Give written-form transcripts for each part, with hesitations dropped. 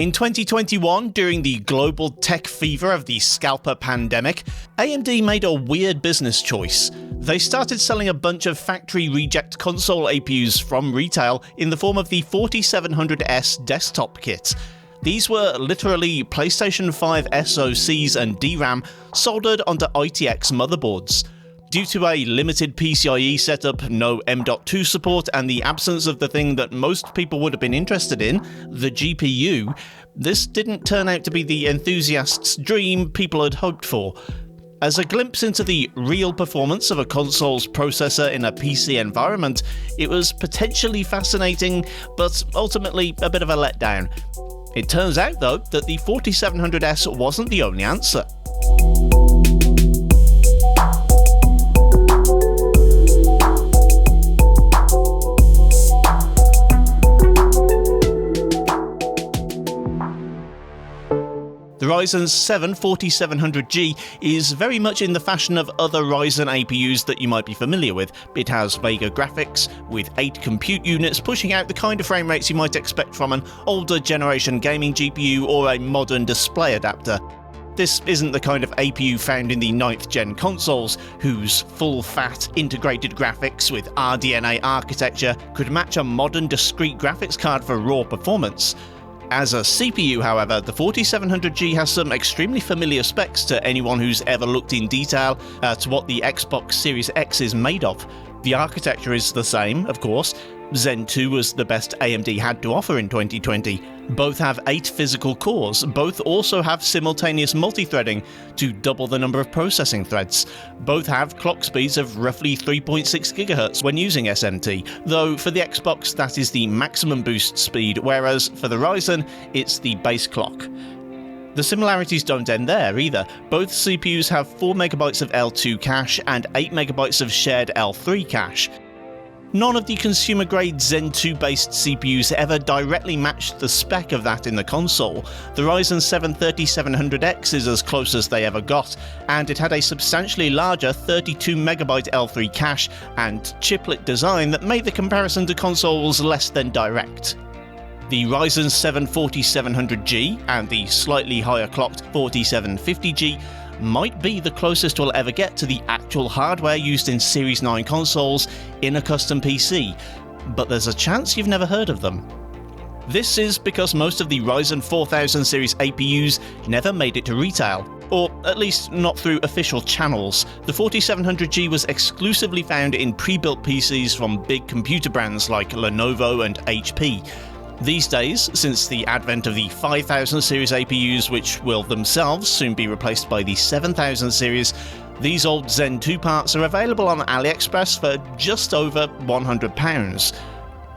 In 2021, during the global tech fever of the scalper pandemic, AMD made a weird business choice. They started selling a bunch of factory reject console APUs from retail in the form of the 4700S desktop kit. These were literally PlayStation 5 SoCs and DRAM soldered onto ITX motherboards. Due to a limited PCIe setup, no M.2 support, and the absence of the thing that most people would have been interested in, the GPU, this didn't turn out to be the enthusiasts' dream people had hoped for. As a glimpse into the real performance of a console's processor in a PC environment, it was potentially fascinating, but ultimately a bit of a letdown. It turns out, though, that the 4700S wasn't the only answer. The Ryzen 7 4700G is very much in the fashion of other Ryzen APUs that you might be familiar with. It has Vega graphics, with 8 compute units pushing out the kind of frame rates you might expect from an older generation gaming GPU or a modern display adapter. This isn't the kind of APU found in the 9th gen consoles, whose full-fat integrated graphics with RDNA architecture could match a modern discrete graphics card for raw performance. As a CPU, however, the 4700G has some extremely familiar specs to anyone who's ever looked in detail to what the Xbox Series X is made of. The architecture is the same, of course. Zen 2 was the best AMD had to offer in 2020. Both have 8 physical cores. Both also have simultaneous multi-threading to double the number of processing threads. Both have clock speeds of roughly 3.6 GHz when using SMT, though for the Xbox that is the maximum boost speed, whereas for the Ryzen it's the base clock. The similarities don't end there either. Both CPUs have 4 MB of L2 cache and 8 MB of shared L3 cache. None of the consumer-grade Zen 2 based CPUs ever directly matched the spec of that in the console. The Ryzen 7 3700X is as close as they ever got, and it had a substantially larger 32 MB L3 cache and chiplet design that made the comparison to consoles less than direct. The Ryzen 7 4700G and the slightly higher clocked 4750G might be the closest we'll ever get to the actual hardware used in Series 9 consoles in a custom PC, but there's a chance you've never heard of them. This is because most of the Ryzen 4000 series APUs never made it to retail, or at least not through official channels. The 4700G was exclusively found in pre-built PCs from big computer brands like Lenovo and HP. These days, since the advent of the 5000 series APUs, which will themselves soon be replaced by the 7000 series, these old Zen 2 parts are available on AliExpress for just over £100.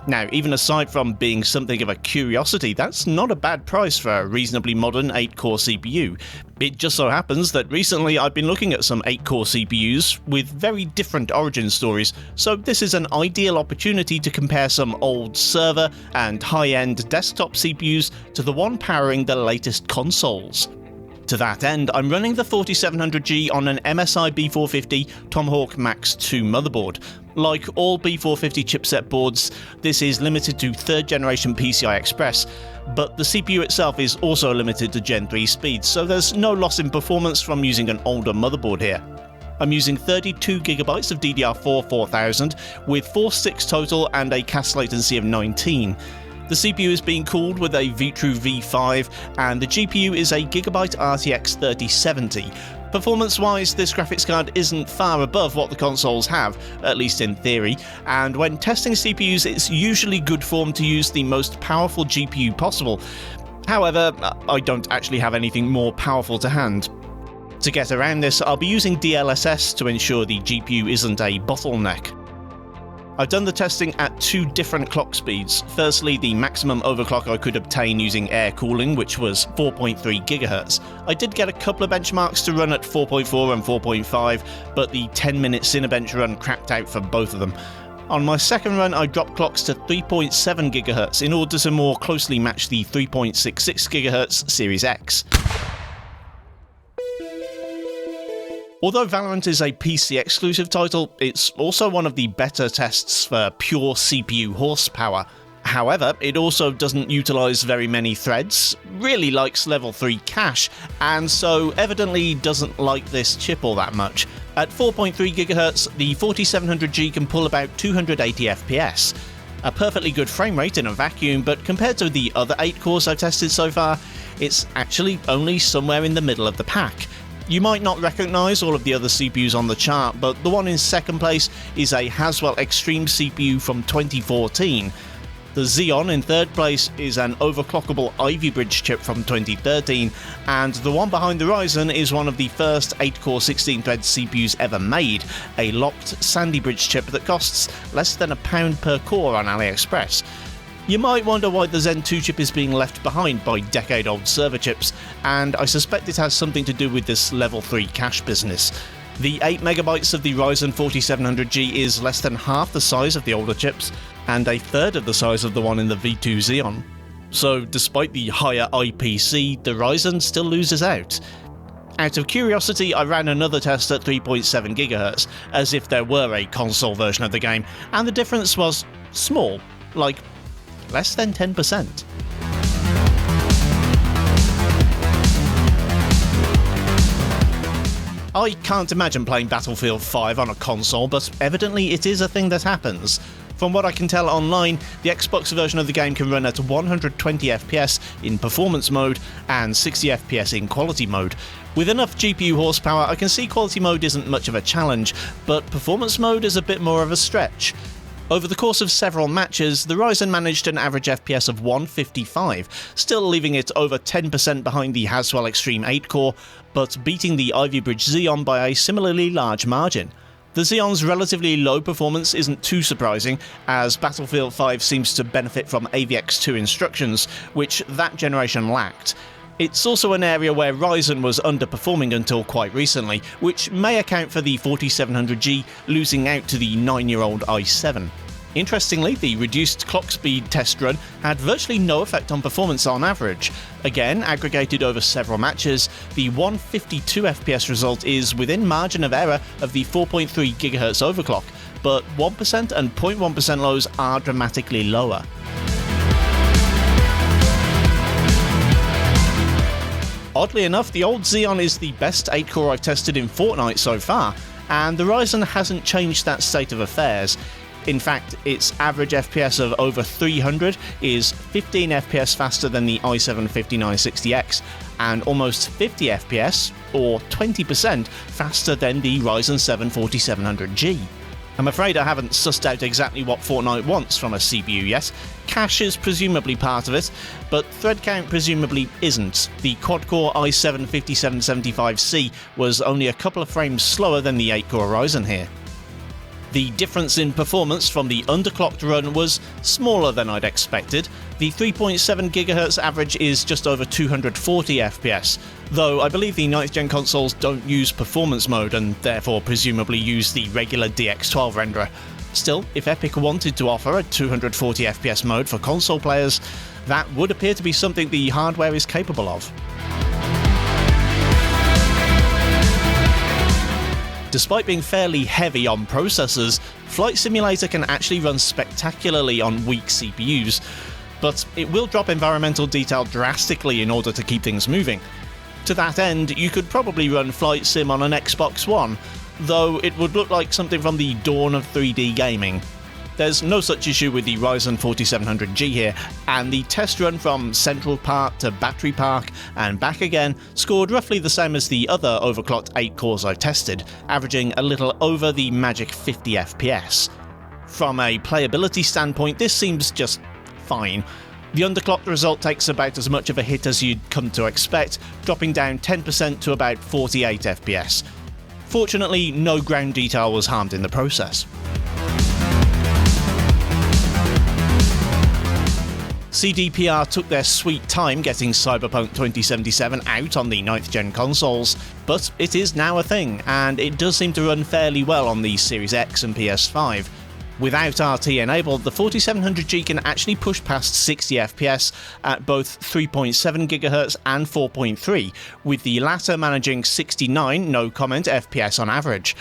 Now, even aside from being something of a curiosity, that's not a bad price for a reasonably modern 8-core CPU. It just so happens that recently I've been looking at some 8-core CPUs with very different origin stories, so this is an ideal opportunity to compare some old server and high-end desktop CPUs to the one powering the latest consoles. To that end, I'm running the 4700G on an MSI B450 Tomahawk Max 2 motherboard. Like all B450 chipset boards, this is limited to 3rd generation PCI Express, but the CPU itself is also limited to Gen 3 speeds, so there's no loss in performance from using an older motherboard here. I'm using 32GB of DDR4 4000 with 4 sticks total and a cache latency of 19. The CPU is being cooled with a Vitru V5, and the GPU is a Gigabyte RTX 3070. Performance-wise, this graphics card isn't far above what the consoles have, at least in theory, and when testing CPUs it's usually good form to use the most powerful GPU possible. However, I don't actually have anything more powerful to hand. To get around this, I'll be using DLSS to ensure the GPU isn't a bottleneck. I've done the testing at 2 different clock speeds. Firstly, the maximum overclock I could obtain using air cooling, which was 4.3 GHz. I did get a couple of benchmarks to run at 4.4 and 4.5, but the 10-minute Cinebench run crapped out for both of them. On my second run, I dropped clocks to 3.7 GHz in order to more closely match the 3.66 GHz Series X. Although Valorant is a PC exclusive title, it's also one of the better tests for pure CPU horsepower. However, it also doesn't utilize very many threads, really likes level 3 cache, and so evidently doesn't like this chip all that much. At 4.3 GHz, the 4700G can pull about 280 FPS. A perfectly good frame rate in a vacuum, but compared to the other 8 cores I've tested so far, it's actually only somewhere in the middle of the pack. You might not recognise all of the other CPUs on the chart, but the one in second place is a Haswell Extreme CPU from 2014. The Xeon in third place is an overclockable Ivy Bridge chip from 2013, and the one behind the Ryzen is one of the first 8-core 16-thread CPUs ever made, a locked Sandy Bridge chip that costs less than £1 per core on AliExpress. You might wonder why the Zen 2 chip is being left behind by decade-old server chips, and I suspect it has something to do with this level 3 cache business. The 8MB of the Ryzen 4700G is less than half the size of the older chips, and a third of the size of the one in the V2 Xeon. So despite the higher IPC, the Ryzen still loses out. Out of curiosity, I ran another test at 3.7 GHz, as if there were a console version of the game, and the difference was small, like less than 10%. I can't imagine playing Battlefield 5 on a console, but evidently it is a thing that happens. From what I can tell online, the Xbox version of the game can run at 120 FPS in performance mode and 60 FPS in quality mode. With enough GPU horsepower, I can see quality mode isn't much of a challenge, but performance mode is a bit more of a stretch. Over the course of several matches, the Ryzen managed an average FPS of 155, still leaving it over 10% behind the Haswell Extreme 8-core, but beating the Ivy Bridge Xeon by a similarly large margin. The Xeon's relatively low performance isn't too surprising, as Battlefield 5 seems to benefit from AVX2 instructions, which that generation lacked. It's also an area where Ryzen was underperforming until quite recently, which may account for the 4700G losing out to the 9-year-old i7. Interestingly, the reduced clock speed test run had virtually no effect on performance on average. Again, aggregated over several matches, the 152 FPS result is within margin of error of the 4.3 GHz overclock, but 1% and 0.1% lows are dramatically lower. Oddly enough, the old Xeon is the best 8-core I've tested in Fortnite so far, and the Ryzen hasn't changed that state of affairs. In fact, its average FPS of over 300 is 15 FPS faster than the i7-5960X, and almost 50 FPS, or 20%, faster than the Ryzen 7 4700G. I'm afraid I haven't sussed out exactly what Fortnite wants from a CPU yet. Cache is presumably part of it, but thread count presumably isn't. The quad-core i7-5775C was only a couple of frames slower than the 8-core Ryzen here. The difference in performance from the underclocked run was smaller than I'd expected. The 3.7 GHz average is just over 240 FPS, though I believe the 9th gen consoles don't use performance mode and therefore presumably use the regular DX12 renderer. Still, if Epic wanted to offer a 240 FPS mode for console players, that would appear to be something the hardware is capable of. Despite being fairly heavy on processors, Flight Simulator can actually run spectacularly on weak CPUs, but it will drop environmental detail drastically in order to keep things moving. To that end, you could probably run Flight Sim on an Xbox One, though it would look like something from the dawn of 3D gaming. There's no such issue with the Ryzen 4700G here, and the test run from Central Park to Battery Park and back again scored roughly the same as the other overclocked 8 cores I've tested, averaging a little over the magic 50 FPS. From a playability standpoint, this seems just fine. The underclocked result takes about as much of a hit as you'd come to expect, dropping down 10% to about 48 FPS. Fortunately, no ground detail was harmed in the process. CDPR took their sweet time getting Cyberpunk 2077 out on the 9th gen consoles, but it is now a thing, and it does seem to run fairly well on the Series X and PS5. Without RT enabled, the 4700G can actually push past 60 FPS at both 3.7 GHz and 4.3, with the latter managing 69 no comment FPS on average.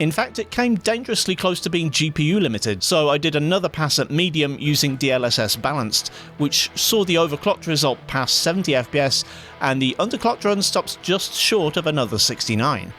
In fact, it came dangerously close to being GPU limited, so I did another pass at medium using DLSS balanced, which saw the overclocked result past 70 FPS, and the underclocked run stops just short of another 69.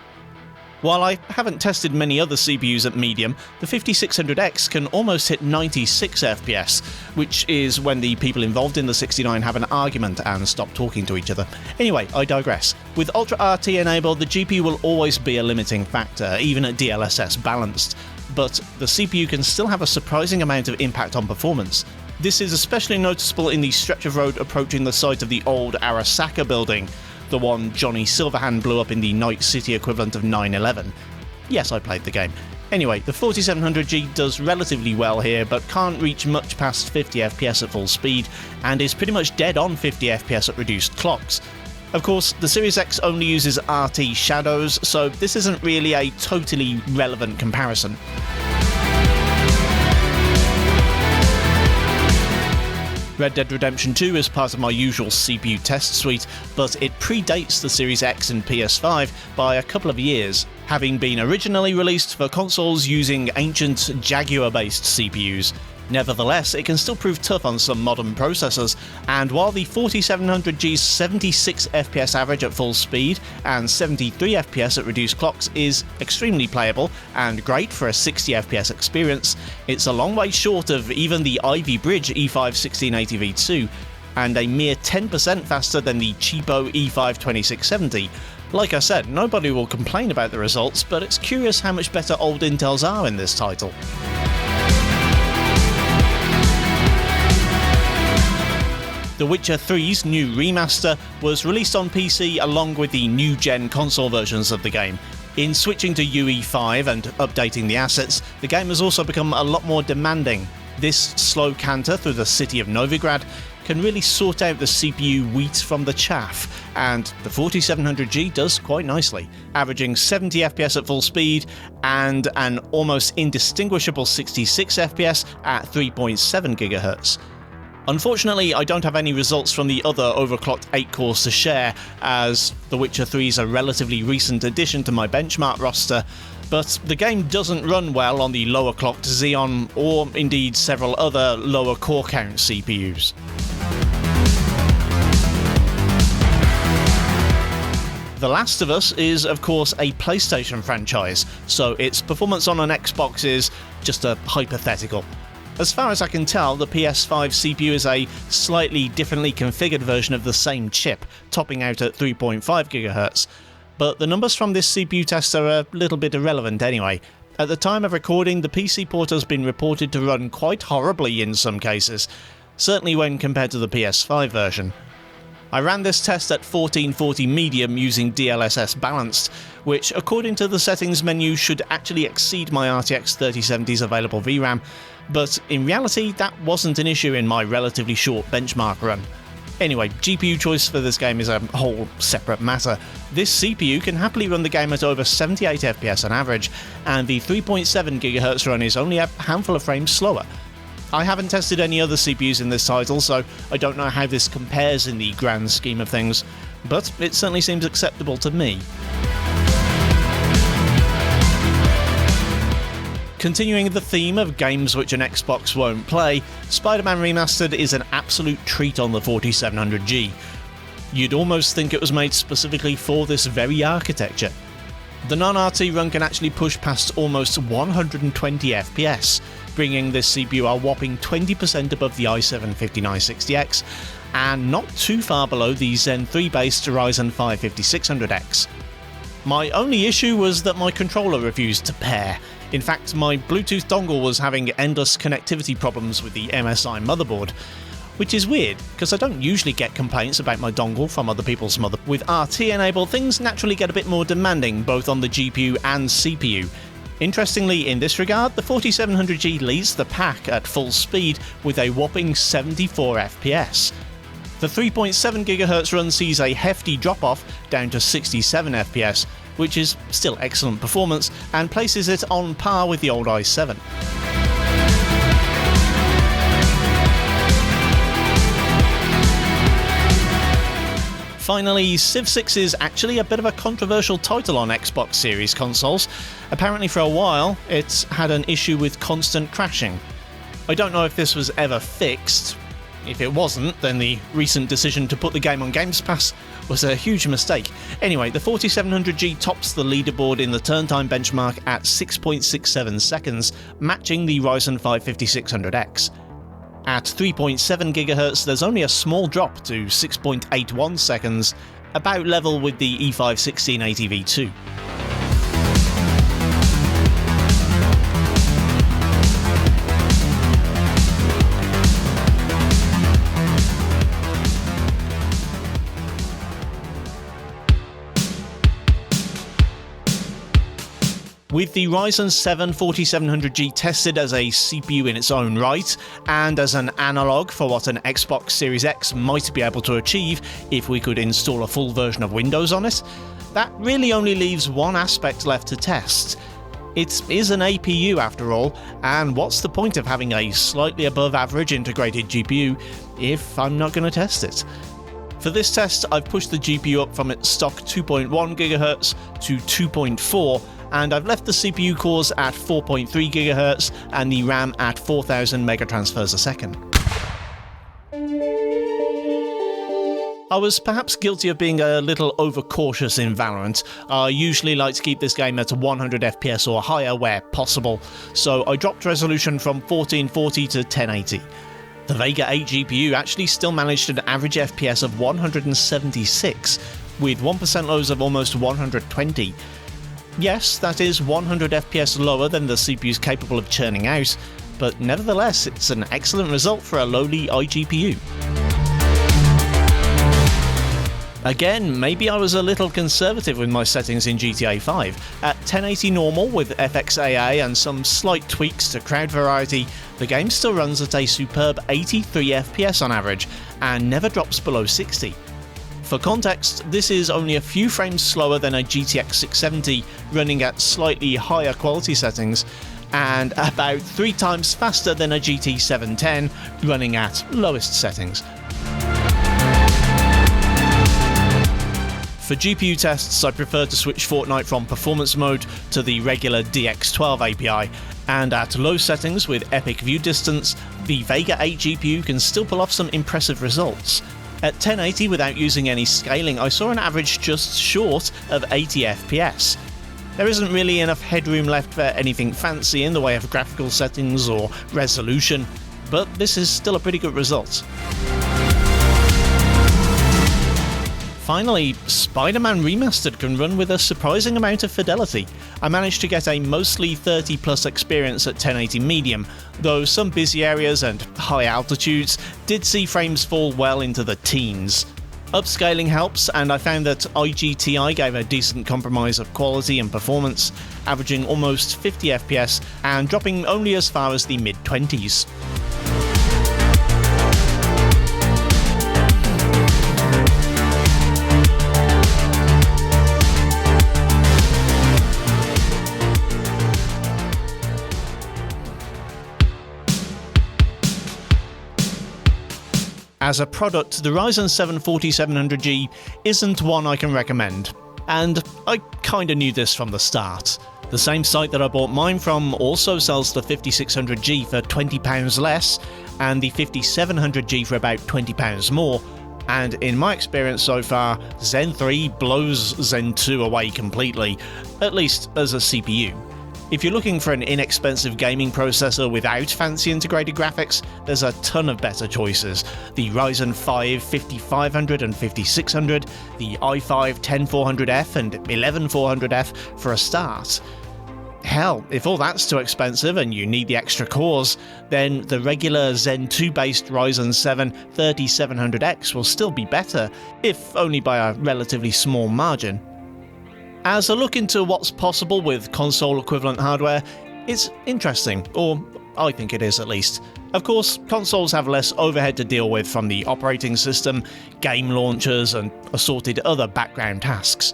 While I haven't tested many other CPUs at medium, the 5600X can almost hit 96 FPS, which is when the people involved in the 69 have an argument and stop talking to each other. Anyway, I digress. With Ultra RT enabled, the GPU will always be a limiting factor, even at DLSS balanced, but the CPU can still have a surprising amount of impact on performance. This is especially noticeable in the stretch of road approaching the site of the old Arasaka building, the one Johnny Silverhand blew up in the Night City equivalent of 9/11. Yes, I played the game. Anyway, the 4700G does relatively well here, but can't reach much past 50 FPS at full speed, and is pretty much dead on 50 FPS at reduced clocks. Of course, the Series X only uses RT shadows, so this isn't really a totally relevant comparison. Red Dead Redemption 2 is part of my usual CPU test suite, but it predates the Series X and PS5 by a couple of years, having been originally released for consoles using ancient Jaguar-based CPUs. Nevertheless, it can still prove tough on some modern processors, and while the 4700G's 76 FPS average at full speed and 73 FPS at reduced clocks is extremely playable and great for a 60 FPS experience, it's a long way short of even the Ivy Bridge E5 1680V2, and a mere 10% faster than the cheapo E5 2670. Like I said, nobody will complain about the results, but it's curious how much better old Intels are in this title. The Witcher 3's new remaster was released on PC along with the new-gen console versions of the game. In switching to UE5 and updating the assets, the game has also become a lot more demanding. This slow canter through the city of Novigrad can really sort out the CPU wheat from the chaff, and the 4700G does quite nicely, averaging 70 FPS at full speed and an almost indistinguishable 66 FPS at 3.7 GHz. Unfortunately, I don't have any results from the other overclocked 8 cores to share, as The Witcher 3 is a relatively recent addition to my benchmark roster, but the game doesn't run well on the lower clocked Xeon or indeed several other lower core count CPUs. The Last of Us is, of course, a PlayStation franchise, so its performance on an Xbox is just a hypothetical. As far as I can tell, the PS5 CPU is a slightly differently configured version of the same chip, topping out at 3.5 GHz, but the numbers from this CPU test are a little bit irrelevant anyway. At the time of recording, the PC port has been reported to run quite horribly in some cases, certainly when compared to the PS5 version. I ran this test at 1440 medium using DLSS balanced, which according to the settings menu should actually exceed my RTX 3070's available VRAM, but in reality that wasn't an issue in my relatively short benchmark run. Anyway, GPU choice for this game is a whole separate matter. This CPU can happily run the game at over 78 FPS on average, and the 3.7 GHz run is only a handful of frames slower. I haven't tested any other CPUs in this title, so I don't know how this compares in the grand scheme of things, but it certainly seems acceptable to me. Continuing the theme of games which an Xbox won't play, Spider-Man Remastered is an absolute treat on the 4700G. You'd almost think it was made specifically for this very architecture. The non-RT run can actually push past almost 120 FPS, bringing this CPU a whopping 20% above the i7-5960X, and not too far below the Zen 3-based Ryzen 5 5600X. My only issue was that my controller refused to pair. In fact, my Bluetooth dongle was having endless connectivity problems with the MSI motherboard, which is weird, because I don't usually get complaints about my dongle from other people's motherboards. With RT enabled, things naturally get a bit more demanding, both on the GPU and CPU. Interestingly, in this regard, the 4700G leads the pack at full speed with a whopping 74 FPS. The 3.7 GHz run sees a hefty drop-off down to 67 FPS, which is still excellent performance, and places it on par with the old i7. Finally, Civ 6 is actually a bit of a controversial title on Xbox Series consoles. Apparently for a while, it's had an issue with constant crashing. I don't know if this was ever fixed. If it wasn't, then the recent decision to put the game on Games Pass was a huge mistake. Anyway, the 4700G tops the leaderboard in the turn time benchmark at 6.67 seconds, matching the Ryzen 5 5600X. At 3.7 GHz, there's only a small drop to 6.81 seconds, about level with the E5 1680 V2. With the Ryzen 7 4700G tested as a CPU in its own right, and as an analogue for what an Xbox Series X might be able to achieve if we could install a full version of Windows on it, that really only leaves one aspect left to test. It is an APU after all, and what's the point of having a slightly above average integrated GPU if I'm not going to test it? For this test, I've pushed the GPU up from its stock 2.1 GHz to 2.4, and I've left the CPU cores at 4.3 GHz and the RAM at 4000 megatransfers a second. I was perhaps guilty of being a little overcautious in Valorant. I usually like to keep this game at 100 FPS or higher where possible, so I dropped resolution from 1440 to 1080. The Vega 8 GPU actually still managed an average FPS of 176, with 1% lows of almost 120. Yes, that is 100 FPS lower than the CPU is capable of churning out, but nevertheless it's an excellent result for a lowly iGPU. Again, maybe I was a little conservative with my settings in GTA 5. At 1080 normal with FXAA and some slight tweaks to crowd variety, the game still runs at a superb 83 FPS on average, and never drops below 60. For context, this is only a few frames slower than a GTX 670 running at slightly higher quality settings, and about 3 times faster than a GT 710 running at lowest settings. For GPU tests, I prefer to switch Fortnite from performance mode to the regular DX12 API, and at low settings with epic view distance, the Vega 8 GPU can still pull off some impressive results. At 1080 without using any scaling, I saw an average just short of 80 FPS. There isn't really enough headroom left for anything fancy in the way of graphical settings or resolution, but this is still a pretty good result. Finally, Spider-Man Remastered can run with a surprising amount of fidelity. I managed to get a mostly 30 plus experience at 1080 medium, though some busy areas and high altitudes did see frames fall well into the teens. Upscaling helps, and I found that iGTI gave a decent compromise of quality and performance, averaging almost 50 FPS and dropping only as far as the mid-20s. As a product, the Ryzen 7 4700G isn't one I can recommend, and I kinda knew this from the start. The same site that I bought mine from also sells the 5600G for £20 less, and the 5700G for about £20 more, and in my experience so far, Zen 3 blows Zen 2 away completely, at least as a CPU. If you're looking for an inexpensive gaming processor without fancy integrated graphics, there's a ton of better choices. The Ryzen 5 5500 and 5600, the i5 10400F and 11400F for a start. Hell, if all that's too expensive and you need the extra cores, then the regular Zen 2 based Ryzen 7 3700X will still be better, if only by a relatively small margin. As a look into what's possible with console equivalent hardware, it's interesting, or I think it is at least. Of course, consoles have less overhead to deal with from the operating system, game launchers, and assorted other background tasks.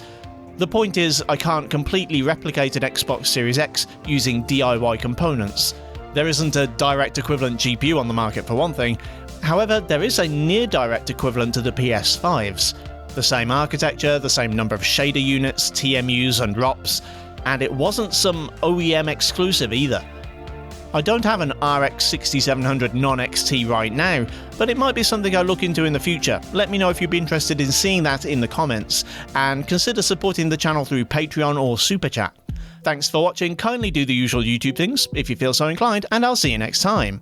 The point is, I can't completely replicate an Xbox Series X using DIY components. There isn't a direct equivalent GPU on the market for one thing, however there is a near direct equivalent to the PS5s. The same architecture, the same number of shader units, TMUs and ROPs, and it wasn't some OEM exclusive either. I don't have an RX 6700 non-XT right now, but it might be something I look into in the future. Let me know if you'd be interested in seeing that in the comments, and consider supporting the channel through Patreon or Super Chat. Thanks for watching, kindly do the usual YouTube things if you feel so inclined, and I'll see you next time.